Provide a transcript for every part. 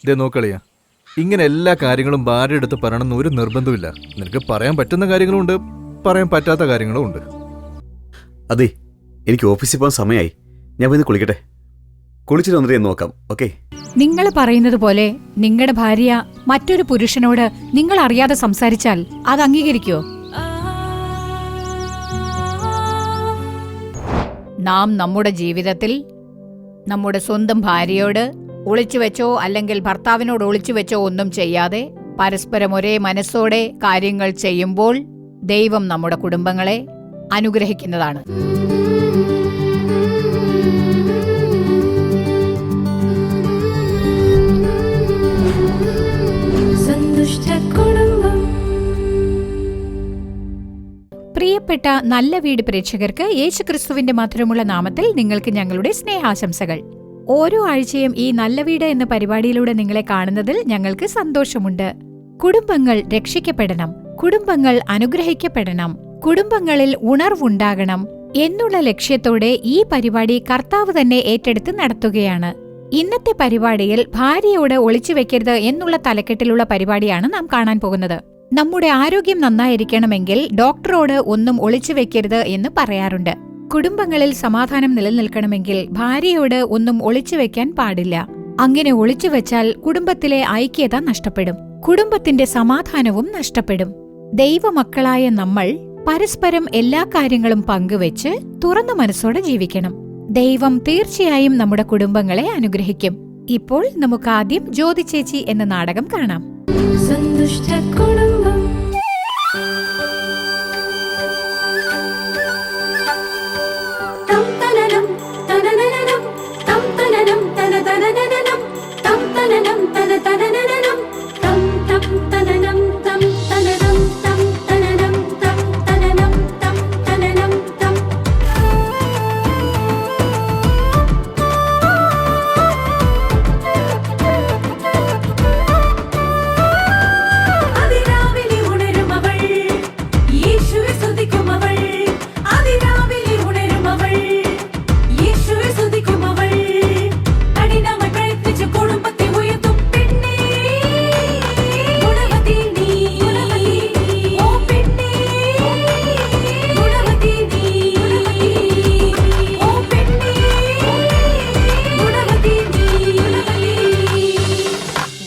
ഇതേ നോക്കളിയാ, ഇങ്ങനെ എല്ലാ കാര്യങ്ങളും ഭാര്യ എടുത്ത് പറയണമെന്ന് ഒരു നിർബന്ധമില്ല. നിനക്ക് പറയാൻ പറ്റുന്ന കാര്യങ്ങളും ഉണ്ട്, പറയാൻ പറ്റാത്ത കാര്യങ്ങളും ഉണ്ട്. അതെ, എനിക്ക് ഓഫീസിൽ പോകാൻ സമയമായി. ഞാൻ പോയി കുളിക്കട്ടെ. കുളിച്ചിട്ട് വന്നിട്ട് നോക്കാം. ഓക്കെ? നിങ്ങൾ പറയുന്നത് പോലെ നിങ്ങളുടെ ഭാര്യ മറ്റൊരു പുരുഷനോട് നിങ്ങൾ അറിയാതെ സംസാരിച്ചാൽ അത് അംഗീകരിക്കുമോ? നാം നമ്മുടെ ജീവിതത്തിൽ നമ്മുടെ സ്വന്തം ഭാര്യയോട് ഒളിച്ചുവെച്ചോ അല്ലെങ്കിൽ ഭർത്താവിനോട് ഒളിച്ചുവെച്ചോ ഒന്നും ചെയ്യാതെ പരസ്പരം ഒരേ മനസ്സോടെ കാര്യങ്ങൾ ചെയ്യുമ്പോൾ ദൈവം നമ്മുടെ കുടുംബങ്ങളെ അനുഗ്രഹിക്കുന്നതാണ്. പ്രിയപ്പെട്ട നല്ല വീട് പ്രേക്ഷകർക്ക് യേശുക്രിസ്തുവിന്റെ മധുരമുള്ള നാമത്തിൽ നിങ്ങൾക്ക് ഞങ്ങളുടെ സ്നേഹാശംസകൾ. ഓരോ ആഴ്ചയും ഈ നല്ല വീട് എന്ന പരിപാടിയിലൂടെ നിങ്ങളെ കാണുന്നതിൽ ഞങ്ങൾക്ക് സന്തോഷമുണ്ട്. കുടുംബങ്ങൾ രക്ഷിക്കപ്പെടണം, കുടുംബങ്ങൾ അനുഗ്രഹിക്കപ്പെടണം, കുടുംബങ്ങളിൽ ഉണർവുണ്ടാകണം എന്നുള്ള ലക്ഷ്യത്തോടെ ഈ പരിപാടി കർത്താവ് തന്നെ ഏറ്റെടുത്ത് നടത്തുകയാണ്. ഇന്നത്തെ പരിപാടിയിൽ ഭാര്യയോട് ഒളിച്ചു വെക്കരുത് എന്നുള്ള തലക്കെട്ടിലുള്ള പരിപാടിയാണ് നാം കാണാൻ പോകുന്നത്. നമ്മുടെ ആരോഗ്യം നന്നായിരിക്കണമെങ്കിൽ ഡോക്ടറോട് ഒന്നും ഒളിച്ചു വെക്കരുത് എന്ന് പറയാറുണ്ട്. കുടുംബങ്ങളിൽ സമാധാനം നിലനിൽക്കണമെങ്കിൽ ഭാര്യയോട് ഒന്നും ഒളിച്ചു വെക്കാൻ പാടില്ല. അങ്ങനെ ഒളിച്ചു വെച്ചാൽ കുടുംബത്തിലെ ഐക്യത നഷ്ടപ്പെടും, കുടുംബത്തിന്റെ സമാധാനവും നഷ്ടപ്പെടും. ദൈവമക്കളായ നമ്മൾ പരസ്പരം എല്ലാ കാര്യങ്ങളും പങ്കുവെച്ച് തുറന്ന മനസ്സോടെ ജീവിക്കണം. ദൈവം തീർച്ചയായും നമ്മുടെ കുടുംബങ്ങളെ അനുഗ്രഹിക്കും. ഇപ്പോൾ നമുക്ക് ആദ്യം ജ്യോതി ചേച്ചി എന്ന നാടകം കാണാം.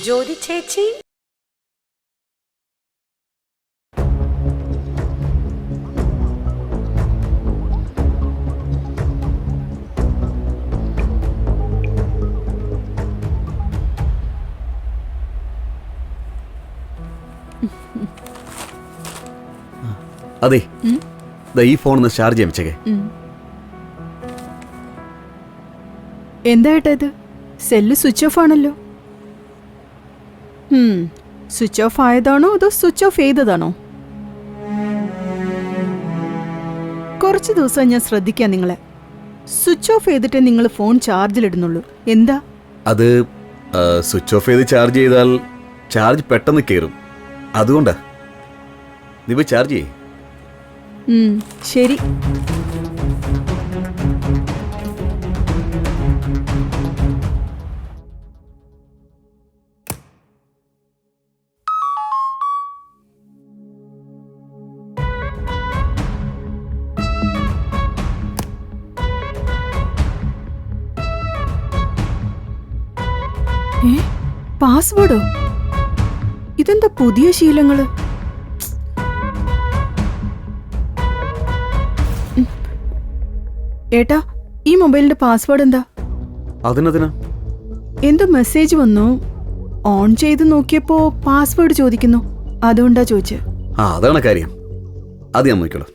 ജ്യോതി ചേച്ചി, അതെ, ഈ ഫോൺ ഒന്ന് ചാർജ് ചെയ്യാൻ വെച്ചേക്കെ. എന്താ ഏട്ടാ ഇത്? സെല്ല് സ്വിച്ച് ഓഫ് ആണല്ലോ. സ്വിച്ച് ഓഫ് ആയതാണോ അതോ സ്വിച്ച് ഓഫ് ചെയ്തതാണോ? കുറച്ച് ദിവസം ഞാൻ ശ്രദ്ധിക്കാം നിങ്ങളെ. സ്വിച്ച് ഓഫ് ചെയ്തിട്ടേ നിങ്ങൾ ഫോൺ ചാർജിലിടുന്നുള്ളൂ. എന്താ അത്? സ്വിച്ച് ഓഫ് ചെയ്ത് ചാർജ് ചെയ്താൽ ചാർജ് പെട്ടെന്ന് കയറും, അതുകൊണ്ടാ. നീ പോയി ചാർജ് ചെയ്യേ. ശരി. പാസ്വേഡോ? ഇതെന്താ പുതിയ ശീലങ്ങള്? ഏട്ടാ, ഈ മൊബൈലിന്റെ പാസ്വേഡ് എന്താ? അതിനെന്തിനാ? എന്തോ മെസ്സേജ് വന്നു. ഓൺ ചെയ്ത് നോക്കിയപ്പോ പാസ്വേഡ് ചോദിക്കുന്നു, അതുകൊണ്ടാ ചോദിച്ചത്. അതാണ് കാര്യം. അത് ഞാൻ നോക്കിക്കോളൂ.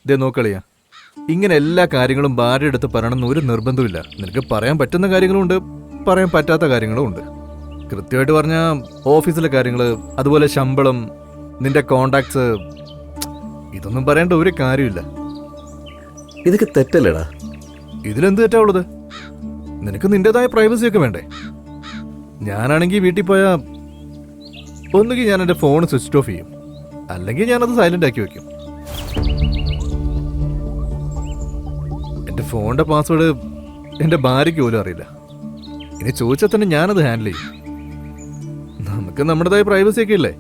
ഇതേ നോക്കളിയാ, ഇങ്ങനെ എല്ലാ കാര്യങ്ങളും ഭാര്യ എടുത്ത് പറയണമെന്ന് ഒരു നിർബന്ധമില്ല. നിനക്ക് പറയാൻ പറ്റുന്ന കാര്യങ്ങളും ഉണ്ട്, പറയാൻ പറ്റാത്ത കാര്യങ്ങളും ഉണ്ട്. കൃത്യമായിട്ട് പറഞ്ഞാൽ ഓഫീസിലെ കാര്യങ്ങൾ, അതുപോലെ ശമ്പളം, നിന്റെ കോണ്ടാക്ട്സ്, ഇതൊന്നും പറയേണ്ട ഒരു കാര്യമില്ല. ഇതൊക്കെ തെറ്റല്ലേടാ? ഇതിലെന്ത് തെറ്റാവുള്ളത്? നിനക്ക് നിന്റേതായ പ്രൈവസി ഒക്കെ വേണ്ടേ? ഞാനാണെങ്കിൽ വീട്ടിൽ പോയാ ഒന്നുകിൽ ഞാൻ എൻ്റെ ഫോൺ സ്വിച്ച് ഓഫ് ചെയ്യും, അല്ലെങ്കിൽ ഞാനത് സൈലന്റ് ആക്കി വെക്കും. എൻ്റെ ഫോണിന്റെ പാസ്വേഡ് എൻ്റെ ഭാര്യയ്ക്ക് പോലും അറിയില്ല. ഇനി ചോദിച്ചാൽ തന്നെ ഞാനത് ഹാൻഡിൽ ചെയ്യും. നമുക്ക് നമ്മുടേതായ പ്രൈവസി ഒക്കെ ഇല്ലേ?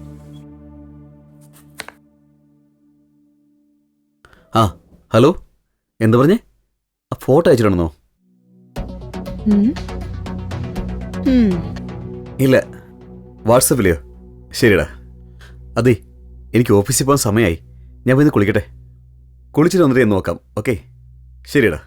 ആ ഹലോ, എന്താ പറഞ്ഞേ? ആ ഫോട്ടോ അയച്ചിട്ടുണ്ടെന്നോ? ഇല്ല, വാട്സപ്പിലെയോ? ശരിടാ. അതെ, എനിക്ക് ഓഫീസിൽ പോകാൻ സമയമായി. ഞാൻ പോയി കുളിക്കട്ടെ. കുളിച്ചിട്ട് വന്നിട്ട് ഞാൻ നോക്കാം. ഓക്കെ, ശരിടാ.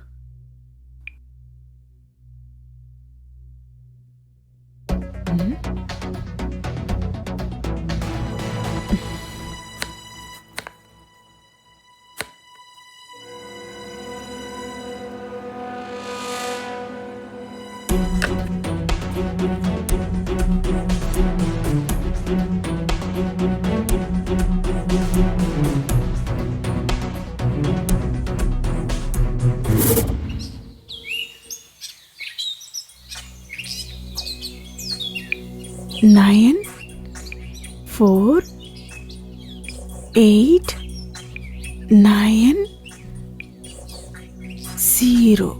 Nine, 4, 8, 9, 0.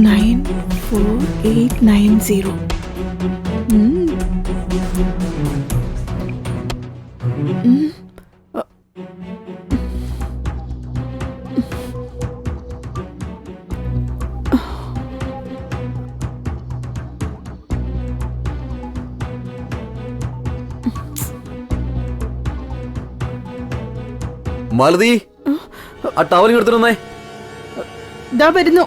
Nine, 4, 8, 9, 0. മാലതി, ആ ടവലിങ് എടുത്തിരുന്നേ. ദാ വരുന്നു.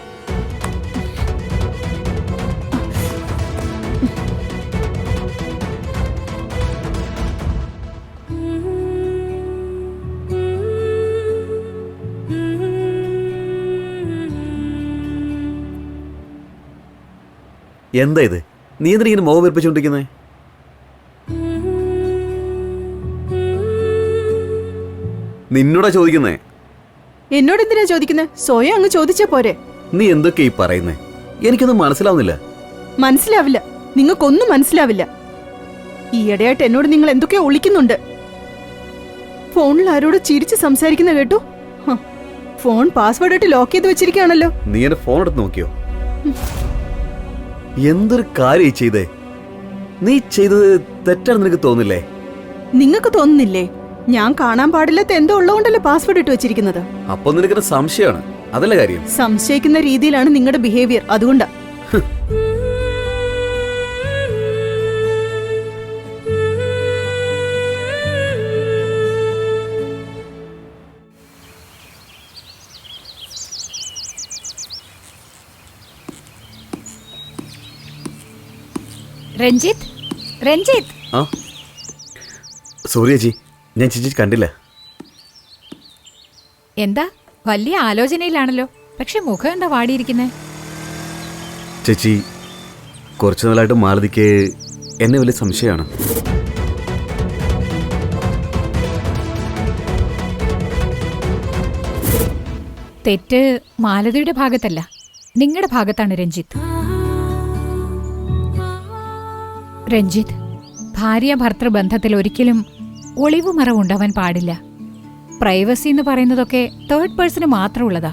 എന്താ ഇത്? നീ എന്തിനാ ഇങ്ങനെ മോഹം വെറുപ്പിച്ചുകൊണ്ടിരിക്കുന്നേ? നിന്നോടാ ചോദിക്കുന്നേ. എന്നോട് എന്തിനാ ചോദിക്കുന്നത്? സ്വയം അങ്ങ് ചോദിച്ചാ പോരെ. നീ എന്തൊക്കെയാ ഈ പറയുന്നേ? എനിക്കൊന്നും മനസ്സിലാവുന്നില്ല. മനസ്സിലാവില്ല, നിങ്ങൾക്കൊന്നും മനസ്സിലാവില്ല. ഈയിടെയായിട്ട് എന്നോട് നിങ്ങൾ എന്തൊക്കെയോ ഒളിക്കുന്നുണ്ട്. ഫോണിൽ ആരോട് ചിരിച്ച് സംസാരിക്കുന്ന കേട്ടു. ഫോൺ പാസ്വേഡ് ഇട്ട് ലോക്ക് ചെയ്ത് വെച്ചിരിക്കുകയാണല്ലോ. നീ എന്റെ ഫോൺ എടുത്ത് നോക്കിയോ? എന്തൊരു കാര്യം ചെയ്തേ? നീ ചെയ്തത് തെറ്റാണെന്ന് നിനക്ക് തോന്നില്ലേ? നിങ്ങൾക്ക് തോന്നുന്നില്ലേ? ഞാൻ കാണാൻ പാടില്ലാത്ത എന്തോ ഉള്ളതുകൊണ്ടല്ലേ പാസ്വേഡ് ഇട്ട് വെച്ചിരിക്കുന്നത്. അപ്പൊ നിനക്ക് സംശയമാണ്, അതല്ലേ കാര്യം? സംശയിക്കുന്ന രീതിയിലാണ് നിങ്ങളുടെ ബിഹേവിയർ, അതുകൊണ്ടാ. രഞ്ജിത്ത്, രഞ്ജിത്ത്. ആ സോറി ചേച്ചി, ഞാൻ ചേച്ചി കണ്ടില്ല. എന്താ വലിയ ആലോചനയിലാണല്ലോ, പക്ഷെ മുഖം എന്താ വാടിയിരിക്കുന്നേ? ചേച്ചി, കുറച്ചു നാളായിട്ട് മാലതിക്ക് എന്നെ വലിയ സംശയമാണ്. തെറ്റ് മാലതിയുടെ ഭാഗത്തല്ല, നിങ്ങളുടെ ഭാഗത്താണ് രഞ്ജിത്ത്. രഞ്ജിത്ത്, ഭാര്യ ഭർത്തൃ ബന്ധത്തിൽ ഒരിക്കലും ഒളിവുമറവുണ്ടാവാൻ പാടില്ല. പ്രൈവസി എന്ന് പറയുന്നതൊക്കെ തേർഡ് പേഴ്സണ് മാത്രമുള്ളതാ.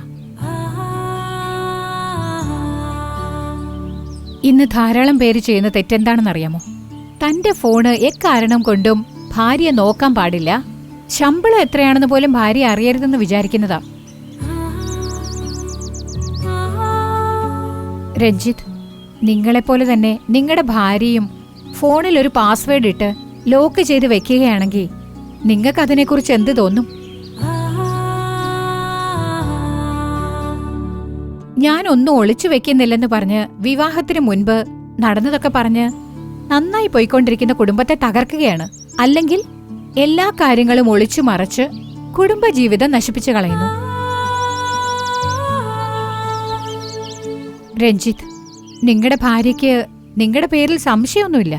ഇന്ന് ധാരാളം പേര് ചെയ്യുന്ന തെറ്റെന്താണെന്നറിയാമോ? തന്റെ ഫോണ് എക്കാരണം കൊണ്ടും ഭാര്യ നോക്കാൻ പാടില്ല, ശമ്പളം എത്രയാണെന്ന് പോലും ഭാര്യ അറിയരുതെന്ന് വിചാരിക്കുന്നതാ. രഞ്ജിത്ത്, നിങ്ങളെപ്പോലെ തന്നെ നിങ്ങളുടെ ഭാര്യയും ഫോണിൽ ഒരു പാസ്വേഡ് ഇട്ട് ലോക്ക് ചെയ്ത് വെക്കുകയാണെങ്കിൽ നിങ്ങൾക്ക് അതിനെക്കുറിച്ച് എന്ത് തോന്നും? ഞാനൊന്നും ഒളിച്ചു വെക്കുന്നില്ലെന്ന് പറഞ്ഞ് വിവാഹത്തിന് മുൻപ് നടന്നതൊക്കെ പറഞ്ഞ് നന്നായി പോയിക്കൊണ്ടിരിക്കുന്ന കുടുംബത്തെ തകർക്കുകയാണ്. അല്ലെങ്കിൽ എല്ലാ കാര്യങ്ങളും ഒളിച്ചു മറച്ച് കുടുംബജീവിതം നശിപ്പിച്ചു കളയുന്നു. രഞ്ജിത്ത്, നിങ്ങളുടെ ഭാര്യയ്ക്ക് നിങ്ങളുടെ പേരിൽ സംശയമൊന്നുമില്ല.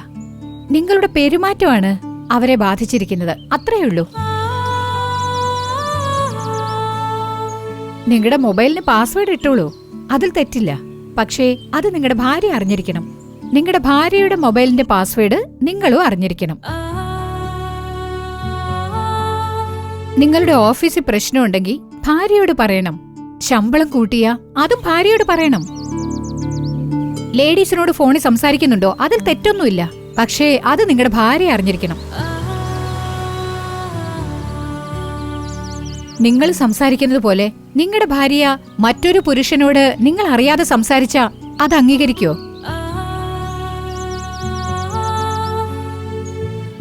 നിങ്ങളുടെ പെരുമാറ്റമാണ് അവരെ ബാധിച്ചിരിക്കുന്നത്, അത്രയുള്ളൂ. നിങ്ങളുടെ മൊബൈലിന് പാസ്വേഡ് ഇട്ടോളൂ, അതിൽ തെറ്റില്ല. പക്ഷേ അത് നിങ്ങളുടെ ഭാര്യ അറിഞ്ഞിരിക്കണം. നിങ്ങളുടെ ഭാര്യയുടെ മൊബൈലിന്റെ പാസ്വേഡ് നിങ്ങളും അറിഞ്ഞിരിക്കണം. നിങ്ങളുടെ ഓഫീസിൽ പ്രശ്നമുണ്ടെങ്കിൽ ഭാര്യയോട് പറയണം. ശമ്പളം കൂട്ടിയാ അതും ഭാര്യയോട് പറയണം. ലേഡീസിനോട് ഫോണിൽ സംസാരിക്കുന്നുണ്ടോ, അതിൽ തെറ്റൊന്നുമില്ല. പക്ഷേ അത് നിങ്ങളുടെ ഭാര്യ അറിഞ്ഞിരിക്കണം. നിങ്ങൾ സംസാരിക്കുന്നത് പോലെ നിങ്ങളുടെ ഭാര്യ മറ്റൊരു പുരുഷനോട് നിങ്ങൾ അറിയാതെ സംസാരിച്ച അത് അംഗീകരിക്കോ?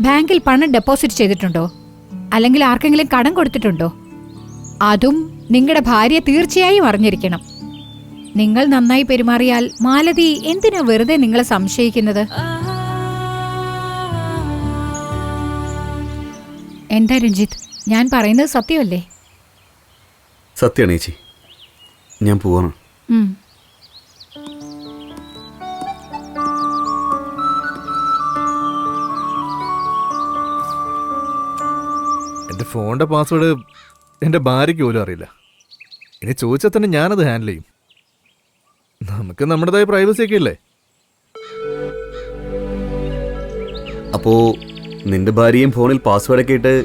ബാങ്കിൽ പണം ഡെപ്പോസിറ്റ് ചെയ്തിട്ടുണ്ടോ, അല്ലെങ്കിൽ ആർക്കെങ്കിലും കടം കൊടുത്തിട്ടുണ്ടോ, അതും നിങ്ങളുടെ ഭാര്യ തീർച്ചയായും അറിഞ്ഞിരിക്കണം. നിങ്ങൾ നന്നായി പെരുമാറിയാൽ മാലതി എന്തിനാ വെറുതെ നിങ്ങളെ സംശയിക്കുന്നത്? എന്താ രഞ്ജിത്ത്, ഞാൻ പറയുന്നത് സത്യമല്ലേ? സത്യമാണ് ചേച്ചി, ഞാൻ പോവാണ്. എൻ്റെ ഫോണിൻ്റെ പാസ്വേഡ് എൻ്റെ ഭാര്യയ്ക്ക് പോലും അറിയില്ല. ഇനി ചോദിച്ചാൽ തന്നെ ഞാനത് ഹാൻഡിൽ ചെയ്യും. നമുക്ക് നമ്മുടേതായ പ്രൈവസി ഒക്കെ ഇല്ലേ? അപ്പോ നിന്റെ ഭാര്യയും ഫോണിൽ പാസ്വേഡൊക്കെ ഇട്ട്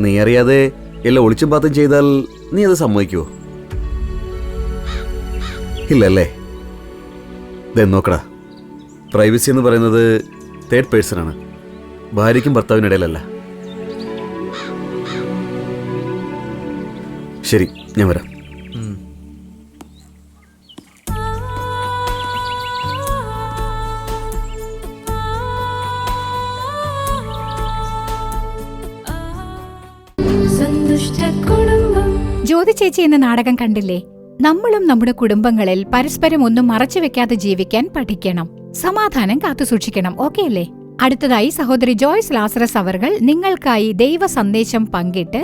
നീ അറിയാതെ എല്ലാം ഒളിച്ചും പാത്തും ചെയ്താൽ നീ അത് സമ്മതിക്കുമോ? ഇല്ലല്ലേ? ഇതെന്ന് നോക്കടാ, പ്രൈവസി എന്ന് പറയുന്നത് തേർഡ് പേഴ്സൺ ആണ്, ഭാര്യയ്ക്കും ഭർത്താവിനിടയിലല്ല. ശരി, ഞാൻ വരാം. ജ്യോതി ചേച്ചി എന്ന നാടകം കണ്ടില്ലേ? നമ്മളും നമ്മുടെ കുടുംബങ്ങളിൽ പരസ്പരം ഒന്നും മറച്ചു വെക്കാതെ ജീവിക്കാൻ പഠിക്കണം, സമാധാനം കാത്തുസൂക്ഷിക്കണം. ഓക്കെ അല്ലേ? അടുത്തതായി സഹോദരി ജോയ്സ് ലാസറസ് അവർകൾ നിങ്ങൾക്കായി ദൈവ സന്ദേശം പങ്കിട്ട്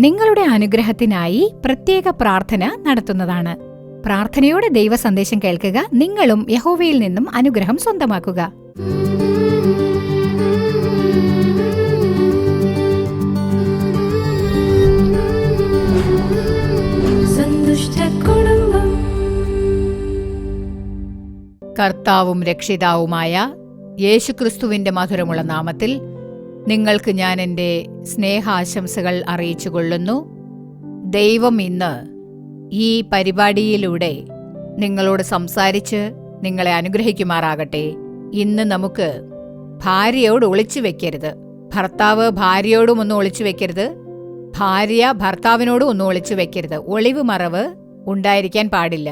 നിങ്ങളുടെ അനുഗ്രഹത്തിനായി പ്രത്യേക പ്രാർത്ഥന നടത്തുന്നതാണ്. പ്രാർത്ഥനയോടെ ദൈവ സന്ദേശം കേൾക്കുക. നിങ്ങളും യഹോവയിൽ നിന്നും അനുഗ്രഹം സ്വന്തമാക്കുക. കർത്താവും രക്ഷിതാവുമായ യേശുക്രിസ്തുവിന്റെ മധുരമുള്ള നാമത്തിൽ നിങ്ങൾക്ക് ഞാൻ എൻ്റെ സ്നേഹാശംസകൾ അറിയിച്ചുകൊള്ളുന്നു. ദൈവം ഇന്ന് ഈ പരിപാടിയിലൂടെ നിങ്ങളോട് സംസാരിച്ച് നിങ്ങളെ അനുഗ്രഹിക്കുമാറാകട്ടെ. ഇന്ന് നമുക്ക് ഭാര്യയോട് ഒളിച്ചു വെക്കരുത്, ഭർത്താവ് ഭാര്യയോടും ഒന്നും ഒളിച്ചു വെക്കരുത്, ഭാര്യ ഭർത്താവിനോടും ഒന്നും ഒളിച്ചു വെക്കരുത്. ഒളിവ് മറവ് ഉണ്ടായിരിക്കാൻ പാടില്ല.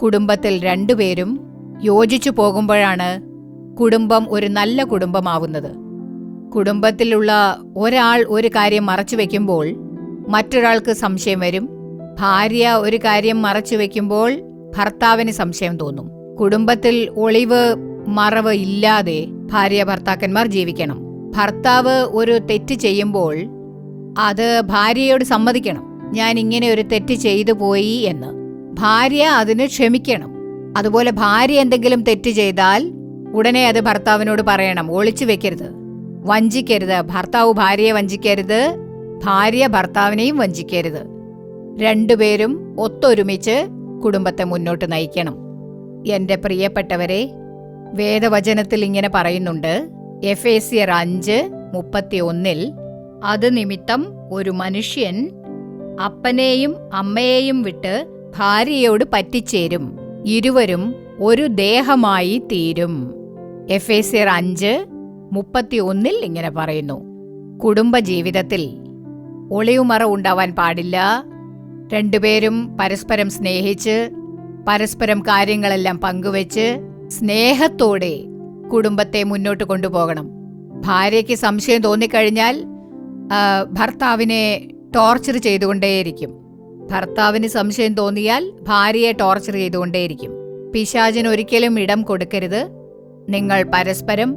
കുടുംബത്തിൽ രണ്ടുപേരും യോജിച്ചു പോകുമ്പോഴാണ് കുടുംബം ഒരു നല്ല കുടുംബമാവുന്നത്. കുടുംബത്തിലുള്ള ഒരാൾ ഒരു കാര്യം മറച്ചു വെക്കുമ്പോൾ മറ്റൊരാൾക്ക് സംശയം വരും. ഭാര്യ ഒരു കാര്യം മറച്ചു വെക്കുമ്പോൾ ഭർത്താവിന് സംശയം തോന്നും. കുടുംബത്തിൽ ഒളിവ് മറവ് ഇല്ലാതെ ഭാര്യ ഭർത്താക്കന്മാർ ജീവിക്കണം. ഭർത്താവ് ഒരു തെറ്റ് ചെയ്യുമ്പോൾ അത് ഭാര്യയോട് സമ്മതിക്കണം, ഞാൻ ഇങ്ങനെ ഒരു തെറ്റ് ചെയ്തു പോയി എന്ന്. ഭാര്യ അതിന് ക്ഷമിക്കണം. അതുപോലെ ഭാര്യ എന്തെങ്കിലും തെറ്റ് ചെയ്താൽ ഉടനെ അത് ഭർത്താവിനോട് പറയണം. ഒളിച്ചു വെക്കരുത്, വഞ്ചിക്കരുത്. ഭർത്താവ് ഭാര്യയെ വഞ്ചിക്കരുത്, ഭാര്യ ഭർത്താവിനെയും വഞ്ചിക്കരുത്. രണ്ടുപേരും ഒത്തൊരുമിച്ച് കുടുംബത്തെ മുന്നോട്ട് നയിക്കണം. എന്റെ പ്രിയപ്പെട്ടവരെ, വേദവചനത്തിൽ ഇങ്ങനെ പറയുന്നുണ്ട്, എഫേസ്യർ 5:31, അത് നിമിത്തം ഒരു മനുഷ്യൻ അപ്പനെയും അമ്മയെയും വിട്ട് ഭാര്യയോട് പറ്റിച്ചേരും, ഇരുവരും ഒരു ദേഹമായി തീരും. എഫേസ്യർ 5:31 ഇങ്ങനെ പറയുന്നു. കുടുംബജീവിതത്തിൽ ഒളിവുമറ ഉണ്ടാവാൻ പാടില്ല. രണ്ടുപേരും പരസ്പരം സ്നേഹിച്ച് പരസ്പരം കാര്യങ്ങളെല്ലാം പങ്കുവെച്ച് സ്നേഹത്തോടെ കുടുംബത്തെ മുന്നോട്ട് കൊണ്ടുപോകണം. ഭാര്യയ്ക്ക് സംശയം തോന്നിക്കഴിഞ്ഞാൽ ഭർത്താവിനെ ടോർച്ചർ ചെയ്തുകൊണ്ടേയിരിക്കും. ഭർത്താവിന് സംശയം തോന്നിയാൽ ഭാര്യയെ ടോർച്ചർ ചെയ്തുകൊണ്ടേയിരിക്കും. പിശാചിന് ഒരിക്കലും ഇടം കൊടുക്കരുത്. നിങ്ങൾ പരസ്പരം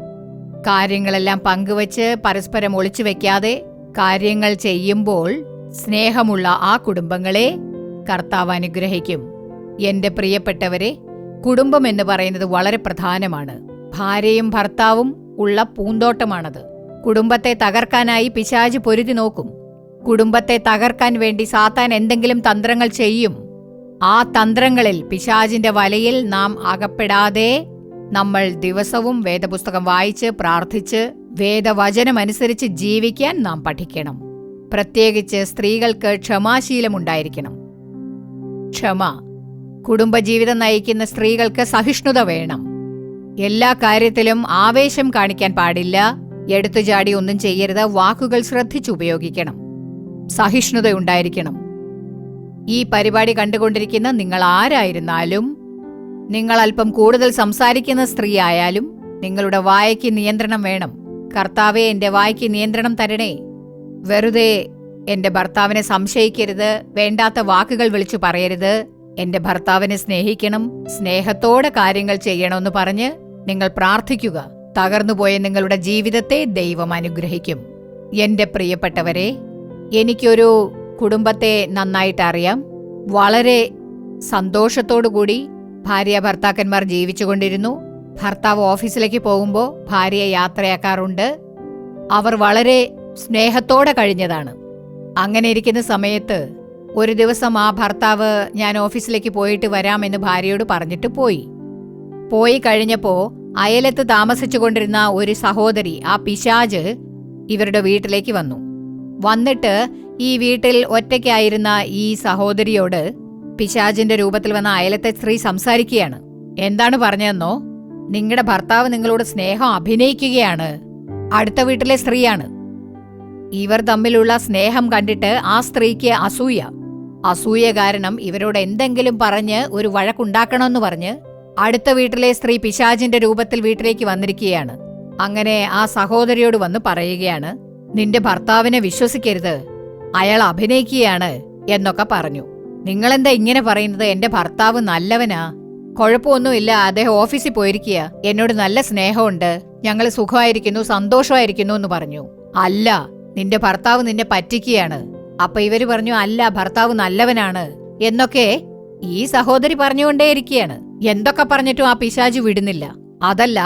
കാര്യങ്ങളെല്ലാം പങ്കുവച്ച് പരസ്പരം ഒളിച്ചു വെക്കാതെ കാര്യങ്ങൾ ചെയ്യുമ്പോൾ സ്നേഹമുള്ള ആ കുടുംബങ്ങളെ കർത്താവ് അനുഗ്രഹിക്കും. എന്റെ പ്രിയപ്പെട്ടവരെ, കുടുംബം എന്ന് പറയുന്നത് വളരെ പ്രധാനമാണ്. ഭാര്യയും ഭർത്താവും ഉള്ള പൂന്തോട്ടമാണത്. കുടുംബത്തെ തകർക്കാനായി പിശാച് പൊരുതി നോക്കും. കുടുംബത്തെ തകർക്കാൻ വേണ്ടി സാത്താൻ എന്തെങ്കിലും തന്ത്രങ്ങൾ ചെയ്യും. ആ തന്ത്രങ്ങളിൽ, പിശാചിന്റെ വലയിൽ നാം അകപ്പെടാതെ നമ്മൾ ദിവസവും വേദപുസ്തകം വായിച്ച് പ്രാർത്ഥിച്ച് വേദവചനമനുസരിച്ച് ജീവിക്കാൻ നാം പഠിക്കണം. പ്രത്യേകിച്ച് സ്ത്രീകൾക്ക് ക്ഷമാശീലമുണ്ടായിരിക്കണം. ക്ഷമ. കുടുംബജീവിതം നയിക്കുന്ന സ്ത്രീകൾക്ക് സഹിഷ്ണുത വേണം. എല്ലാ കാര്യത്തിലും ആവേശം കാണിക്കാൻ പാടില്ല. എടുത്തുചാടി ഒന്നും ചെയ്യരുത്. വാക്കുകൾ ശ്രദ്ധിച്ചുപയോഗിക്കണം. സഹിഷ്ണുതയുണ്ടായിരിക്കണം. ഈ പരിപാടി കണ്ടുകൊണ്ടിരിക്കുന്ന നിങ്ങൾ ആരായിരുന്നാലും, നിങ്ങൾ അല്പം കൂടുതൽ സംസാരിക്കുന്ന സ്ത്രീ ആയാലും, നിങ്ങളുടെ വായ്ക്ക് നിയന്ത്രണം വേണം. കർത്താവേ, എന്റെ വായ്ക്ക് നിയന്ത്രണം തരണേ. വെറുതെ എന്റെ ഭർത്താവിനെ സംശയിക്കരുത്, വേണ്ടാത്ത വാക്കുകൾ വിളിച്ചു പറയരുത്, എന്റെ ഭർത്താവിനെ സ്നേഹിക്കണം, സ്നേഹത്തോടെ കാര്യങ്ങൾ ചെയ്യണമെന്ന് പറഞ്ഞ് നിങ്ങൾ പ്രാർത്ഥിക്കുക. തകർന്നുപോയ നിങ്ങളുടെ ജീവിതത്തെ ദൈവം അനുഗ്രഹിക്കും. എന്റെ പ്രിയപ്പെട്ടവരെ, എനിക്കൊരു കുടുംബത്തെ നന്നായിട്ട് അറിയാം. വളരെ സന്തോഷത്തോടുകൂടി ഭാര്യ ഭർത്താക്കന്മാർ ജീവിച്ചുകൊണ്ടിരുന്നു. ഭർത്താവ് ഓഫീസിലേക്ക് പോകുമ്പോൾ ഭാര്യയെ യാത്രയാക്കാറുണ്ട്. അവർ വളരെ സ്നേഹത്തോടെ കഴിഞ്ഞതാണ്. അങ്ങനെ ഇരിക്കുന്ന സമയത്ത് ഒരു ദിവസം ആ ഭർത്താവ് ഞാൻ ഓഫീസിലേക്ക് പോയിട്ട് വരാമെന്ന് ഭാര്യയോട് പറഞ്ഞിട്ട് പോയി കഴിഞ്ഞപ്പോ അയലത്ത് താമസിച്ചുകൊണ്ടിരുന്ന ഒരു സഹോദരി, ആ പിശാച്, ഇവരുടെ വീട്ടിലേക്ക് വന്നിട്ട് ഈ വീട്ടിൽ ഒറ്റയ്ക്കായിരുന്ന ഈ സഹോദരിയോട് പിശാചിന്റെ രൂപത്തിൽ വന്ന അയലത്തെ സ്ത്രീ സംസാരിക്കുകയാണ്. എന്താണ് പറഞ്ഞതെന്നോ, നിങ്ങളുടെ ഭർത്താവ് നിങ്ങളോട് സ്നേഹം അഭിനയിക്കുകയാണ്. അടുത്ത വീട്ടിലെ സ്ത്രീയാണ്. ഇവർ തമ്മിലുള്ള സ്നേഹം കണ്ടിട്ട് ആ സ്ത്രീക്ക് അസൂയ കാരണം ഇവരോട് എന്തെങ്കിലും പറഞ്ഞ് ഒരു വഴക്കുണ്ടാക്കണമെന്ന് പറഞ്ഞ് അടുത്ത വീട്ടിലെ സ്ത്രീ പിശാചിന്റെ രൂപത്തിൽ വീട്ടിലേക്ക് വന്നിരിക്കുകയാണ്. അങ്ങനെ ആ സഹോദരിയോട് വന്ന് പറയുകയാണ്, നിന്റെ ഭർത്താവിനെ വിശ്വസിക്കരുത്, അയാൾ അഭിനയിക്കുകയാണ് എന്നൊക്കെ പറഞ്ഞു. നിങ്ങളെന്താ ഇങ്ങനെ പറയുന്നത്? എന്റെ ഭർത്താവ് നല്ലവനാ, കുഴപ്പമൊന്നുമില്ല, അദ്ദേഹം ഓഫീസിൽ പോയിരിക്കുക, എന്നോട് നല്ല സ്നേഹമുണ്ട്, ഞങ്ങൾ സുഖമായിരിക്കുന്നു, സന്തോഷമായിരിക്കുന്നു എന്ന് പറഞ്ഞു. അല്ല, നിന്റെ ഭർത്താവ് നിന്നെ പറ്റിക്കുകയാണ്. അപ്പൊ ഇവര് പറഞ്ഞു, അല്ല, ഭർത്താവ് നല്ലവനാണ് എന്നൊക്കെ ഈ സഹോദരി പറഞ്ഞുകൊണ്ടേയിരിക്കുകയാണ്. എന്തൊക്കെ പറഞ്ഞിട്ടും ആ പിശാചു വിടുന്നില്ല. അതല്ല,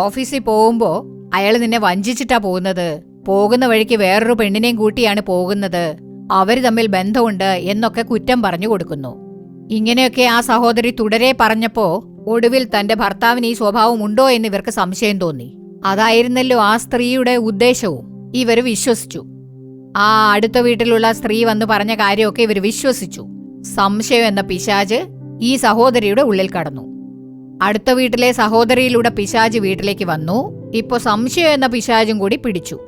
ഓഫീസിൽ പോകുമ്പോ അയാൾ നിന്നെ വഞ്ചിച്ചിട്ടാ പോകുന്ന വഴിക്ക് വേറൊരു പെണ്ണിനെയും കൂട്ടിയാണ് പോകുന്നത്, അവര് തമ്മിൽ ബന്ധമുണ്ട് എന്നൊക്കെ കുറ്റം പറഞ്ഞു കൊടുക്കുന്നു. ഇങ്ങനെയൊക്കെ ആ സഹോദരി തുടരെ പറഞ്ഞപ്പോ ഒടുവിൽ തന്റെ ഭർത്താവിന് ഈ സ്വഭാവം ഉണ്ടോ എന്ന് ഇവർക്ക് സംശയം തോന്നി. അതായിരുന്നല്ലോ ആ സ്ത്രീയുടെ ഉദ്ദേശവും. ഇവര് വിശ്വസിച്ചു. ആ അടുത്ത വീട്ടിലുള്ള സ്ത്രീ വന്ന് പറഞ്ഞ കാര്യമൊക്കെ ഇവർ വിശ്വസിച്ചു. സംശയം എന്ന പിശാച് ഈ സഹോദരിയുടെ ഉള്ളിൽ കടന്നു. അടുത്ത വീട്ടിലെ സഹോദരിയിലൂടെ പിശാച് വീട്ടിലേക്ക് വന്നു. ഇപ്പോ സംശയം എന്ന പിശാചും കൂടി പിടിച്ചു.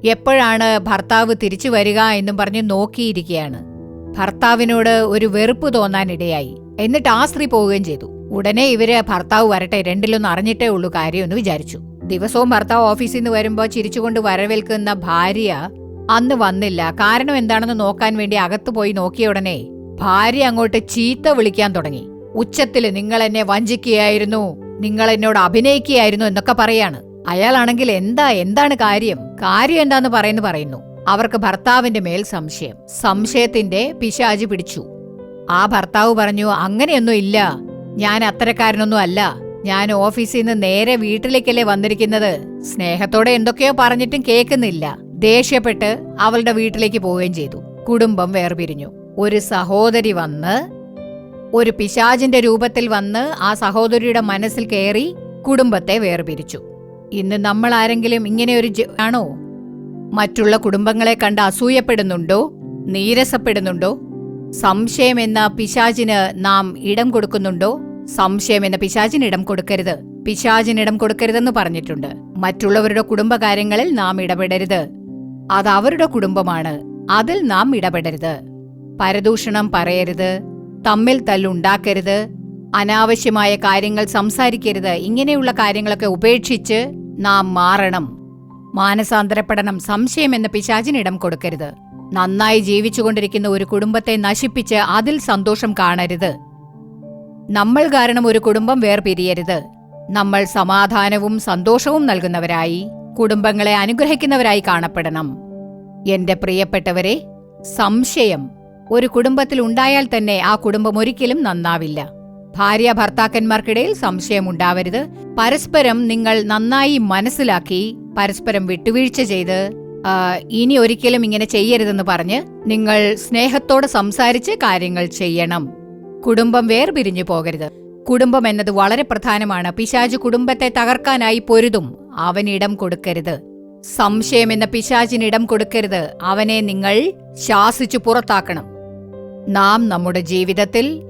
എപ്പോഴാണ് ഭർത്താവ് തിരിച്ചു വരിക എന്നും പറഞ്ഞ് നോക്കിയിരിക്കുകയാണ്. ഭർത്താവിനോട് ഒരു വെറുപ്പ് തോന്നാനിടയായി. എന്നിട്ട് ആ സ്ത്രീ പോവുകയും ചെയ്തു. ഉടനെ ഇവര് ഭർത്താവ് വരട്ടെ, രണ്ടിലൊന്നും അറിഞ്ഞിട്ടേ ഉള്ളൂ കാര്യമെന്ന് വിചാരിച്ചു. ദിവസവും ഭർത്താവ് ഓഫീസിൽ നിന്ന് വരുമ്പോ ചിരിച്ചുകൊണ്ട് വരവേൽക്കുന്ന ഭാര്യ അന്ന് വന്നില്ല. കാരണം എന്താണെന്ന് നോക്കാൻ വേണ്ടി അകത്തു പോയി നോക്കിയ ഉടനെ ഭാര്യ അങ്ങോട്ട് ചീത്ത വിളിക്കാൻ തുടങ്ങി. ഉച്ചത്തില്, നിങ്ങൾ എന്നെ വഞ്ചിക്കുകയായിരുന്നു, നിങ്ങൾ എന്നോട് അഭിനയിക്കുകയായിരുന്നു എന്നൊക്കെ പറയാണ്. അയാളാണെങ്കിൽ എന്താണ് കാര്യം എന്താന്ന് പറയുന്നു. അവർക്ക് ഭർത്താവിന്റെ മേൽ സംശയത്തിന്റെ പിശാച് പിടിച്ചു. ആ ഭർത്താവ് പറഞ്ഞു, അങ്ങനെയൊന്നും ഇല്ല, ഞാൻ അത്തരക്കാരനൊന്നും അല്ല, ഞാൻ ഓഫീസിൽ നിന്ന് നേരെ വീട്ടിലേക്കല്ലേ വന്നിരിക്കുന്നത്. സ്നേഹത്തോടെ എന്തൊക്കെയോ പറഞ്ഞിട്ടും കേൾക്കുന്നില്ല. ദേഷ്യപ്പെട്ട് അവളുടെ വീട്ടിലേക്ക് പോവുകയും ചെയ്തു. കുടുംബം വേർപിരിഞ്ഞു. ഒരു സഹോദരി വന്ന്, ഒരു പിശാചിന്റെ രൂപത്തിൽ വന്ന് ആ സഹോദരിയുടെ മനസ്സിൽ കയറി കുടുംബത്തെ വേർപിരിച്ചു. ഇന്ന് നമ്മൾ ആരെങ്കിലും ഇങ്ങനെ ആണോ? മറ്റുള്ള കുടുംബങ്ങളെ കണ്ട് അസൂയപ്പെടുന്നുണ്ടോ? നീരസപ്പെടുന്നുണ്ടോ? സംശയം എന്ന പിശാചിന് നാം ഇടം കൊടുക്കുന്നുണ്ടോ? സംശയം എന്ന പിശാചിന് ഇടം കൊടുക്കരുത്. പിശാചിന് ഇടം കൊടുക്കരുതെന്ന് പറഞ്ഞിട്ടുണ്ട്. മറ്റുള്ളവരുടെ കുടുംബകാര്യങ്ങളിൽ നാം ഇടപെടരുത്. അത് അവരുടെ കുടുംബമാണ്, അതിൽ നാം ഇടപെടരുത്. പരദൂഷണം പറയരുത്, തമ്മിൽ തല്ലുണ്ടാക്കരുത്, അനാവശ്യമായ കാര്യങ്ങൾ സംസാരിക്കരുത്. ഇങ്ങനെയുള്ള കാര്യങ്ങളൊക്കെ ഉപേക്ഷിച്ച് നാം മാറണം, മാനസാന്തരപ്പെടണം. സംശയം എന്ന പിശാചിന് ഇടം കൊടുക്കരുത്. നന്നായി ജീവിച്ചുകൊണ്ടിരിക്കുന്ന ഒരു കുടുംബത്തെ നശിപ്പിച്ച് അതിൽ സന്തോഷം കാണരുത്. നമ്മൾ കാരണം ഒരു കുടുംബം വേർപിരിയരുത്. നമ്മൾ സമാധാനവും സന്തോഷവും നൽകുന്നവരായി, കുടുംബങ്ങളെ അനുഗ്രഹിക്കുന്നവരായി കാണപ്പെടണം. എന്റെ പ്രിയപ്പെട്ടവരെ, സംശയം ഒരു കുടുംബത്തിൽ ഉണ്ടായാൽ തന്നെ ആ കുടുംബം ഒരിക്കലും നന്നാവില്ല. ഭാര്യ ഭർത്താക്കന്മാർക്കിടയിൽ സംശയം ഉണ്ടാവരുത്. പരസ്പരം നിങ്ങൾ നന്നായി മനസ്സിലാക്കി, പരസ്പരം വിട്ടുവീഴ്ച ചെയ്ത്, ഇനി ഒരിക്കലും ഇങ്ങനെ ചെയ്യരുതെന്ന് പറഞ്ഞ് നിങ്ങൾ സ്നേഹത്തോടെ സംസാരിച്ച് കാര്യങ്ങൾ ചെയ്യണം. കുടുംബം വേർപിരിഞ്ഞു പോകരുത്. കുടുംബം എന്നത് വളരെ പ്രധാനമാണ്. പിശാച് കുടുംബത്തെ തകർക്കാനായി പൊരുതും. അവനിടം കൊടുക്കരുത്. സംശയം എന്ന പിശാചിനിടം കൊടുക്കരുത്. അവനെ നിങ്ങൾ ശാസിച്ചു പുറത്താക്കണം. നാം നമ്മുടെ ജീവിതത്തിൽ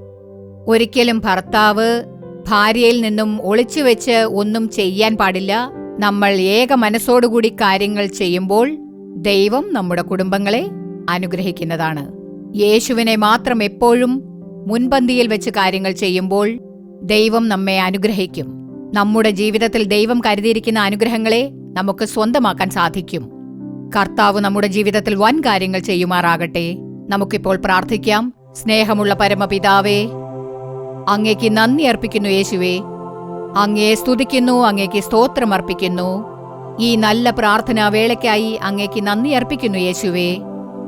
ഒരിക്കലും ഭർത്താവ് ഭാര്യയിൽ നിന്നും ഒളിച്ചുവെച്ച് ഒന്നും ചെയ്യാൻ പാടില്ല. നമ്മൾ ഏക മനസ്സോടുകൂടി കാര്യങ്ങൾ ചെയ്യുമ്പോൾ ദൈവം നമ്മുടെ കുടുംബങ്ങളെ അനുഗ്രഹിക്കുന്നതാണ്. യേശുവിനെ മാത്രം എപ്പോഴും മുൻപന്തിയിൽ വെച്ച് കാര്യങ്ങൾ ചെയ്യുമ്പോൾ ദൈവം നമ്മെ അനുഗ്രഹിക്കും. നമ്മുടെ ജീവിതത്തിൽ ദൈവം കരുതിയിരിക്കുന്ന അനുഗ്രഹങ്ങളെ നമുക്ക് സ്വന്തമാക്കാൻ സാധിക്കും. കർത്താവ് നമ്മുടെ ജീവിതത്തിൽ വൻ കാര്യങ്ങൾ ചെയ്യുമാറാകട്ടെ. നമുക്കിപ്പോൾ പ്രാർത്ഥിക്കാം. സ്നേഹമുള്ള പരമപിതാവേ, അങ്ങേക്ക് നന്ദി അർപ്പിക്കുന്നു യേശുവേ. അങ്ങയെ സ്തുതിക്കുന്നു, അങ്ങേക്ക് സ്തോത്രം അർപ്പിക്കുന്നു. ഈ നല്ല പ്രാർത്ഥനാ വേളയ്ക്കായി അങ്ങേക്ക് നന്ദി അർപ്പിക്കുന്നു യേശുവേ.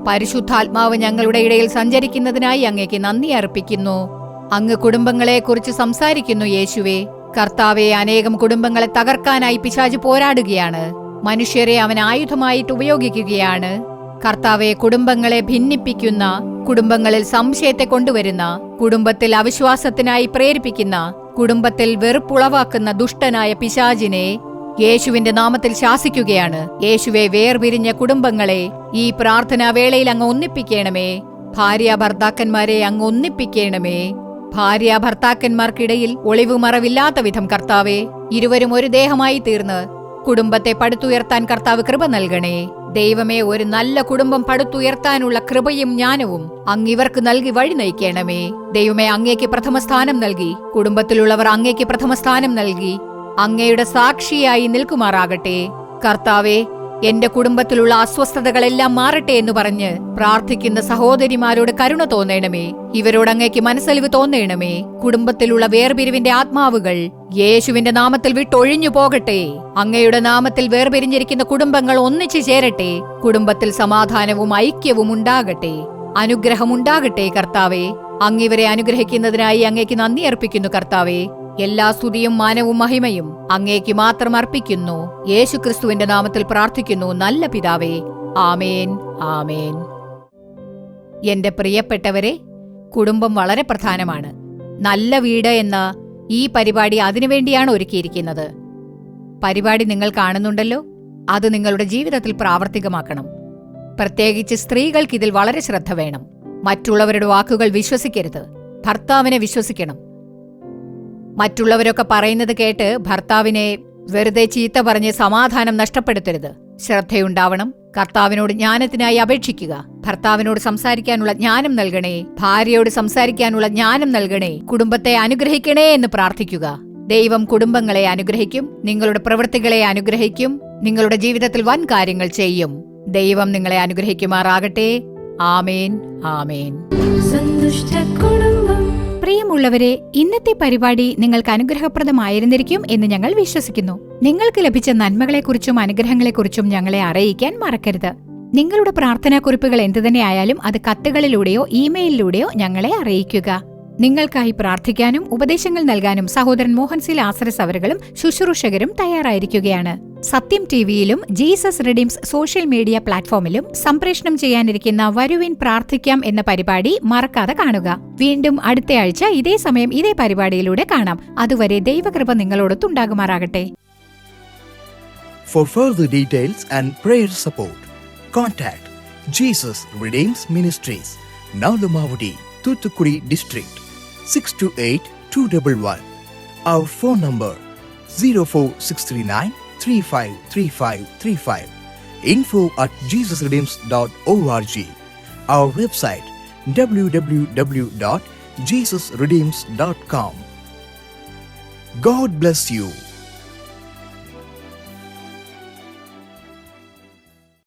പരിശുദ്ധാത്മാവ് ഞങ്ങളുടെ ഇടയിൽ സഞ്ചരിക്കുന്നതിനായി അങ്ങേക്ക് നന്ദി അർപ്പിക്കുന്നു. അങ്ങ് കുടുംബങ്ങളെക്കുറിച്ച് സംസാരിക്കുന്നു യേശുവേ. കർത്താവെ, അനേകം കുടുംബങ്ങളെ തകർക്കാനായി പിശാച് പോരാടുകയാണ്. മനുഷ്യരെ അവൻ ആയുധമായിട്ട് ഉപയോഗിക്കുകയാണ്. കർത്താവെ, കുടുംബങ്ങളെ ഭിന്നിപ്പിക്കുന്ന, കുടുംബങ്ങളിൽ സംശയത്തെ കൊണ്ടുവരുന്ന, കുടുംബത്തിൽ അവിശ്വാസത്തിനായി പ്രേരിപ്പിക്കുന്ന, കുടുംബത്തിൽ വെറുപ്പുളവാക്കുന്ന ദുഷ്ടനായ പിശാചിനെ യേശുവിന്റെ നാമത്തിൽ ശാസിക്കുകയാണ്. യേശുവെ, വേർപിരിഞ്ഞ കുടുംബങ്ങളെ ഈ പ്രാർത്ഥനാ വേളയിൽ അങ്ങ് ഒന്നിപ്പിക്കണമേ. ഭാര്യാഭർത്താക്കന്മാരെ അങ്ങ് ഒന്നിപ്പിക്കണമേ. ഭാര്യാഭർത്താക്കന്മാർക്കിടയിൽ ഒളിവുമറവില്ലാത്ത വിധം കർത്താവെ, ഇരുവരും ഒരു ദേഹമായി തീർന്ന് കുടുംബത്തെ പടുത്തുയർത്താൻ കർത്താവ് കൃപ നൽകണേ. ദൈവമേ, ഒരു നല്ല കുടുംബം പടുത്തുയർത്താനുള്ള കൃപയും ജ്ഞാനവും അങ്ങ് ഇവർക്ക് നൽകി വഴി നയിക്കണമേ. ദൈവമേ, അങ്ങേക്ക് പ്രഥമസ്ഥാനം നൽകി, കുടുംബത്തിലുള്ളവർ അങ്ങേക്ക് പ്രഥമസ്ഥാനം നൽകി അങ്ങയുടെ സാക്ഷിയായി നിൽക്കുമാറാകട്ടെ. കർത്താവെ, എന്റെ കുടുംബത്തിലുള്ള അസ്വസ്ഥതകളെല്ലാം മാറട്ടെ എന്ന് പറഞ്ഞ് പ്രാർത്ഥിക്കുന്ന സഹോദരിമാരോട് കരുണ തോന്നണമേ. ഇവരോട് അങ്ങേക്ക് മനസ്സലിവ് തോന്നണമേ. കുടുംബത്തിലുള്ള വേർപിരിവിന്റെ ആത്മാവുകൾ യേശുവിന്റെ നാമത്തിൽ വിട്ടൊഴിഞ്ഞു പോകട്ടെ. അങ്ങയുടെ നാമത്തിൽ വേർപിരിഞ്ഞിരിക്കുന്ന കുടുംബങ്ങൾ ഒന്നിച്ചു ചേരട്ടെ. കുടുംബത്തിൽ സമാധാനവും ഐക്യവും ഉണ്ടാകട്ടെ. അനുഗ്രഹമുണ്ടാകട്ടെ. കർത്താവെ, അങ്ങിവരെ അനുഗ്രഹിക്കുന്നതിനായി അങ്ങേക്ക് നന്ദി അർപ്പിക്കുന്നു. കർത്താവെ, എല്ലാ സ്തുതിയും മാനവും മഹിമയും അങ്ങേക്ക് മാത്രം അർപ്പിക്കുന്നു. യേശുക്രിസ്തുവിന്റെ നാമത്തിൽ പ്രാർത്ഥിക്കുന്നു, നല്ല പിതാവേ. ആമേൻ, ആമേൻ. എന്റെ പ്രിയപ്പെട്ടവരെ, കുടുംബം വളരെ പ്രധാനമാണ്. നല്ല വീട് എന്ന ഈ പരിപാടി അതിനുവേണ്ടിയാണ് ഒരുക്കിയിരിക്കുന്നത്. പരിപാടി നിങ്ങൾ കാണുന്നുണ്ടല്ലോ, അത് നിങ്ങളുടെ ജീവിതത്തിൽ പ്രാവർത്തികമാക്കണം. പ്രത്യേകിച്ച് സ്ത്രീകൾക്ക് ഇതിൽ വളരെ ശ്രദ്ധ വേണം. മറ്റുള്ളവരുടെ വാക്കുകൾ വിശ്വസിക്കരുത്. ഭർത്താവിനെ വിശ്വസിക്കണം. മറ്റുള്ളവരൊക്കെ പറയുന്നത് കേട്ട് ഭർത്താവിനെ വെറുതെ ചീത്ത പറഞ്ഞ് സമാധാനം നഷ്ടപ്പെടുത്തരുത്. ശ്രദ്ധയുണ്ടാവണം. കർത്താവിനോട് ജ്ഞാനത്തിനായി അപേക്ഷിക്കുക. ഭർത്താവിനോട് സംസാരിക്കാനുള്ള ജ്ഞാനം നൽകണേ. ഭാര്യയോട് സംസാരിക്കാനുള്ള ജ്ഞാനം നൽകണേ. കുടുംബത്തെ അനുഗ്രഹിക്കണേ എന്ന് പ്രാർത്ഥിക്കുക. ദൈവം കുടുംബങ്ങളെ അനുഗ്രഹിക്കും. നിങ്ങളുടെ പ്രവൃത്തികളെ അനുഗ്രഹിക്കും. നിങ്ങളുടെ ജീവിതത്തിൽ വൻ കാര്യങ്ങൾ ചെയ്യും. ദൈവം നിങ്ങളെ അനുഗ്രഹിക്കുമാറാകട്ടെ. ആമേൻ, ആമേൻ. പ്രിയമുള്ളവരെ, ഇന്നത്തെ പരിപാടി നിങ്ങൾക്ക് അനുഗ്രഹപ്രദമായിരുന്നിരിക്കും എന്ന് ഞങ്ങൾ വിശ്വസിക്കുന്നു. നിങ്ങൾക്ക് ലഭിച്ച നന്മകളെക്കുറിച്ചും അനുഗ്രഹങ്ങളെക്കുറിച്ചും ഞങ്ങളെ അറിയിക്കാൻ മറക്കരുത്. നിങ്ങളുടെ പ്രാർത്ഥനാക്കുറിപ്പുകൾ എന്തുതന്നെയായാലും അത് കത്തുകളിലൂടെയോ ഇമെയിലിലൂടെയോ ഞങ്ങളെ അറിയിക്കുക. നിങ്ങൾക്കായി പ്രാർത്ഥിക്കാനും ഉപദേശങ്ങൾ നൽകാനും സഹോദരൻ മോഹൻ സി ലാസറസ് അവറുകളും ശുശ്രൂഷകരും തയ്യാറായിരിക്കുകയാണ്. സത്യം ടിവിയിലും ജീസസ് റിഡീംസ് സോഷ്യൽ മീഡിയ പ്ലാറ്റ്ഫോമിലും സംപ്രേഷണം ചെയ്യാനിരിക്കുന്ന വരുവിൻ പ്രാർത്ഥിക്കാം എന്ന പരിപാടി മറക്കാതെ കാണുക. വീണ്ടും അടുത്തയാഴ്ച ഇതേ സമയം ഇതേ പരിപാടിയിലൂടെ കാണാം. അതുവരെ ദൈവകൃപ നിങ്ങളോടൊത്തുണ്ടാകുമാറാകട്ടെ. For further details and prayer support, contact Jesus Redeems Ministries, Nalumavudi, Thuthukudi District, 628-211. Our phone number 04639 353535. info@jesusredeems.org. Our website www.jesusredeems.com. God bless you.